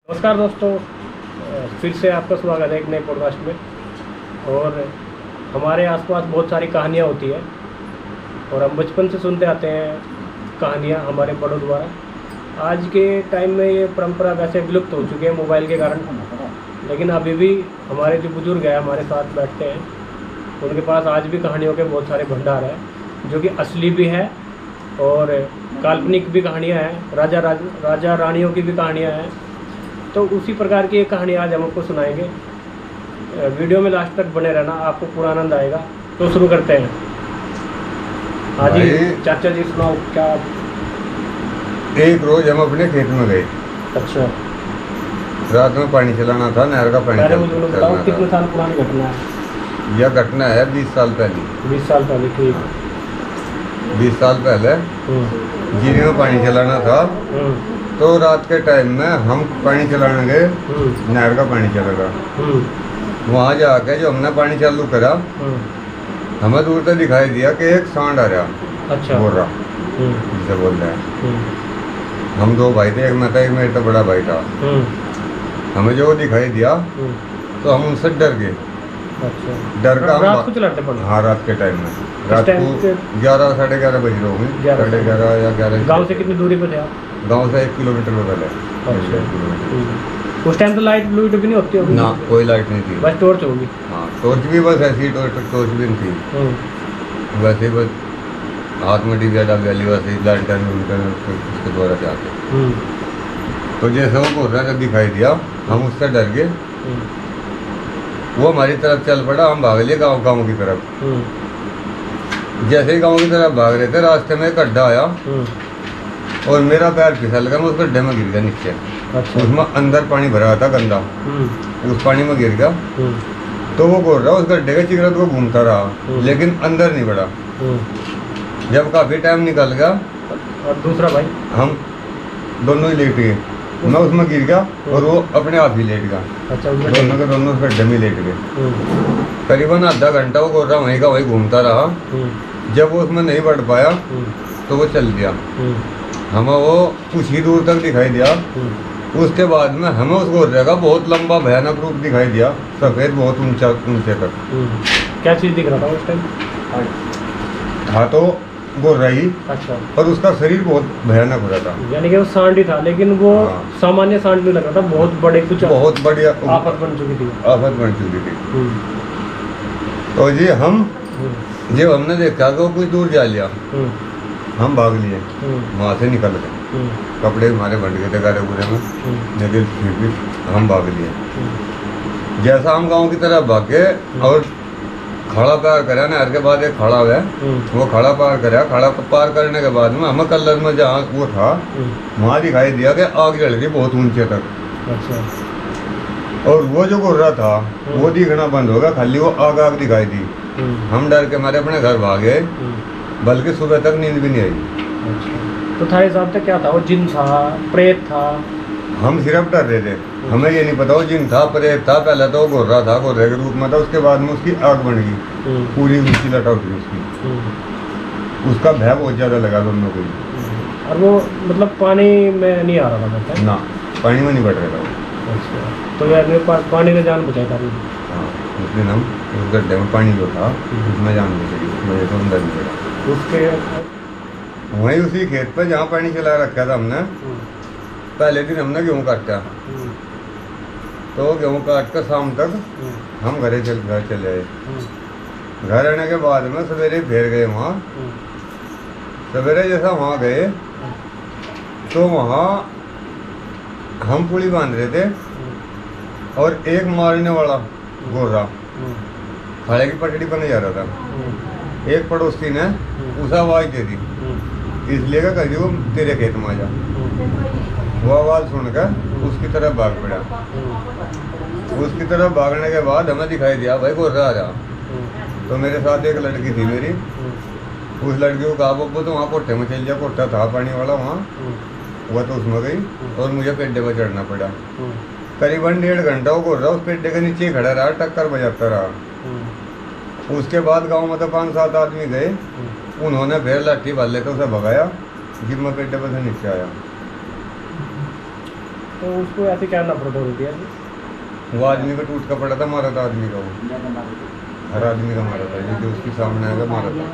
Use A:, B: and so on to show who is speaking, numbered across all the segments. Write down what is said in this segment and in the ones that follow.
A: नमस्कार दोस्तों, फिर से आपका स्वागत है एक नए पॉडकास्ट में। और हमारे आसपास बहुत सारी कहानियाँ होती है और हम बचपन से सुनते आते हैं कहानियाँ हमारे बड़ों द्वारा। आज के टाइम में ये परंपरा वैसे विलुप्त हो चुकी है मोबाइल के कारण, लेकिन अभी भी हमारे जो बुजुर्ग हैं हमारे साथ बैठते हैं, उनके पास आज भी कहानियों के बहुत सारे भंडार हैं जो कि असली भी है और काल्पनिक भी कहानियाँ हैं, राजा रानियों की भी कहानियाँ हैं। तो उसी प्रकार की एक कहानी आज हम आपको सुनाएंगे। वीडियो में लास्ट तक बने रहना, आपको पूरा आनंद आएगा। तो शुरू करते हैं। हाँ जी चाचा जी, सुनाओ क्या।
B: एक रोज हम अपने खेत में गए।
A: अच्छा,
B: रात में पानी चलाना था, नहर का पानी
A: बताओ कितने साल पुरानी घटना है।
B: यह घटना है 20 साल पहले।
A: 20 साल पहले, ठीक।
B: 20 साल पहले जीरे में पानी चलाना था। तो रात के टाइम में हम पानी चलाने गए, नहर का पानी चलेगा। वहाँ जाके जो हमने पानी चालू करा, हमें दूर से दिखाई दिया कि एक सांड आ रहा।
A: अच्छा,
B: बोल रहा जिसे बोल रहे हैं। हम दो भाई थे, एक मैं था, एक मेरे तो बड़ा भाई था। हमें जो दिखाई दिया तो हम उनसे डर गए।
A: अच्छा,
B: डर का
A: रात को चलाते पड़े।
B: हाँ, रात के टाइम में, रात को 11 साढ़े 11 बज रहे होंगे, 11:30 या 11।
A: गांव से कितनी दूरी पर थे आप?
B: गांव से 1 किलोमीटर में पहले।
A: उस टाइम तो लाइट भी नहीं होती होगी
B: ना, कोई लाइट नहीं थी,
A: बस टॉर्च होगी।
B: हाँ, टॉर्च भी बस ऐसी टॉर्च भी नहीं थी। वैसे बस हाथ में डिबिया डाली, वैसे ही लैंटर्न उसके द्वारा से आते। तो जैसे वो कोहरा जब दिखाई दिया, हम उससे डर गए। वो हमारी तरफ चल पड़ा, हम भाग लिए गाँव की तरफ। जैसे ही गाँव की तरफ भाग रहे थे, रास्ते में एक गड्ढा आया और मेरा पैर फिसल गया, मैं उस गड्ढे में गिर गया नीचे।
A: अच्छा।
B: उसमें अंदर पानी भरा था गंदा, उस पानी में गिर गया। तो वो बोल रहा उस गड्ढे के चिकरत को घूमता रहा, लेकिन अंदर नहीं बढ़ा। जब काफी टाइम निकल गया
A: और दूसरा भाई, हम
B: दोनों ही लेट गए। मैं उसमें गिर गया और वो अपने आप ही लेट गया।
A: अच्छा,
B: दोनों के दोनों उस गड्ढे में लेट गए। करीबन आधा घंटा वो गोरा वहीं का वहीं घूमता रहा। जब वो उसमें नहीं बढ़ पाया तो वो चल दिया। हमें वो कुछ ही दूर तक दिखाई दिया। उसके बाद में हमें उस गोरे का बहुत लंबा भयानक रूप दिखाई दिया, सफेद, बहुत ऊंचे तक।
A: क्या चीज दिख रहा था उस टाइम?
B: था तो गोरा ही।
A: अच्छा।
B: और उसका शरीर बहुत भयानक हो रहा था।
A: यानी कि वो सांड ही था, लेकिन वो सामान्य सांड नहीं लग रहा था, बहुत बड़े, कुछ
B: बहुत बढ़िया
A: आफत बन चुकी थी।
B: आफत बन चुकी थी। तो जी जब हमने देखा कि वो कुछ दूर जा लिया, हम भाग लिए, वहाँ से निकल गए। कपड़े हमारे बंट गए थे गारे पूरे में, लेकिन फिर भी हम भाग लिए। जैसा हम गांव की तरफ भागे और खड़ा पार करा, नहर के बाद एक खड़ा हुआ, वो खड़ा पार करा। खड़ा पार करने के बाद में हमें कलर में जहाँ वो था, वहाँ दिखाई दिया कि आग जल रही बहुत ऊंचे तक। अच्छा। और वो जो गोरा था वो दिखना बंद हो गया, खाली वो आग दिखाई दी। हम डर के मारे अपने घर भागे, बल्कि सुबह तक नींद भी नहीं आई।
A: अच्छा। तो थारे हिसाब से क्या था? वो जिन था, प्रेत था?
B: हम सिर्फ डर रहे थे, हमें ये नहीं पता वो जिन था, प्रेत था। पहले तो वो गोरा था, गोरे के रूप में था। उसके बाद में उसकी आग बन गई, पूरी ऊंची लटा उठी उसकी। उसका भय बहुत ज्यादा लगा दोनों को।
A: और वो मतलब पानी में नहीं आ रहा था
B: ना, पानी में नहीं बढ़ रहा था।
A: अच्छा। तो यार मेरे पास पानी में जान बचाई था।
B: हाँ, उस दिन हम उस गड्ढे में पानी जो था उसमें जान बचाई, उसमें तो अंदर नहीं पड़ा।
A: उसके
B: वहीं उसी खेत पर जहाँ पानी चला रखा था हमने, पहले दिन हमने गेहूँ काटा। तो गेहूँ काट कर शाम तक हम घर चले आए। घर आने के बाद में सवेरे फिर गए वहाँ। सवेरे जैसा वहाँ गए तो वहाँ हम पुली बांध रहे थे और एक मारने वाला गोरा खड़े की पटड़ी बने जा रहा था। एक पड़ोसी ने उसे आवाज दे दी, इसलिए का कभी वो तेरे खेत में आ जा। वो आवाज़ सुनकर उसकी तरफ भाग पड़ा। उसकी तरफ भागने के बाद हमें दिखाई दिया भाई गोरा आ रहा। तो मेरे साथ एक लड़की थी मेरी, उस लड़की को कहा बब्बू तो वहाँ कोठे में चल जा, कोठा था पानी वाला वहाँ। वह तो उसमें गई और मुझे पेड्डे पर चढ़ना पड़ा। करीबन 1.5 घंटा वो गोरा उस पेड्डे के नीचे खड़ा रहा, टक्कर बजाता रहा। उसके बाद गाँव में तो 5-7 आदमी गए, उन्होंने फिर लाठी बाल लेकर उसे भगाया, जिम में पेड्डे पर से नीचे आया।
A: तो उसको ऐसे क्या नफरत हो रही थी?
B: वो आदमी का टूट का पड़ा था, मारा था आदमी का, वो हर आदमी का मारा था, ये जो उसके सामने आएगा मारा था।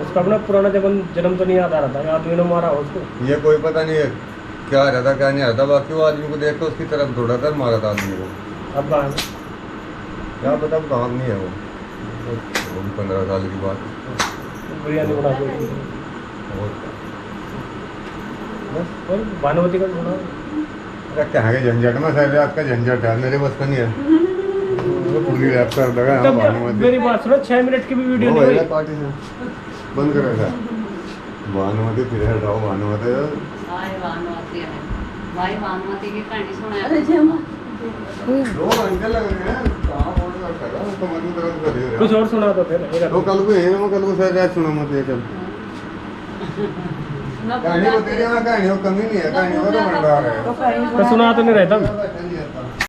A: उसका अपना पुराना जन्म तो नहीं याद आ रहा था, आदमी ने मारा उसको।
B: ये कोई पता नहीं है क्या आ रहा था क्या नहीं आ रहा था, बाकी वो आदमी को देख कर उसकी तरफ दौड़ा था, मारा था आदमी को।
A: अब कहाँ है?
B: क्या पता अब कहाँ नहीं है वो 15 साल की बात।
A: बिरयानी बना के बस। और भानुमति का सुना?
B: अरे क्या है झंझट में, सारी रात का झंझट है, मेरे बस का नहीं है। वो पूरी रैप कर देगा यहाँ भानुमति।
A: मेरी बात सुनो, 6 मिनट की भी वीडियो नहीं हुई।
B: पार्टी से बंद कर रखा भानुमति, फिर हटाओ भानुमति।
C: भाई भानुमति की कहानी सुनाया।
B: 2 घंटे लग रहे हैं, कहाँ बोल रहा है, कमर में दर्द कर रही है।
A: कुछ और सुना तो फिर।
B: तो कल को है, मैं कल को सारी रात सुना मत ये चल। कहानी बता रही है, कहानी कमी नहीं है, कहानी का तो भंडार है।
A: तो सुना तो नहीं रहता।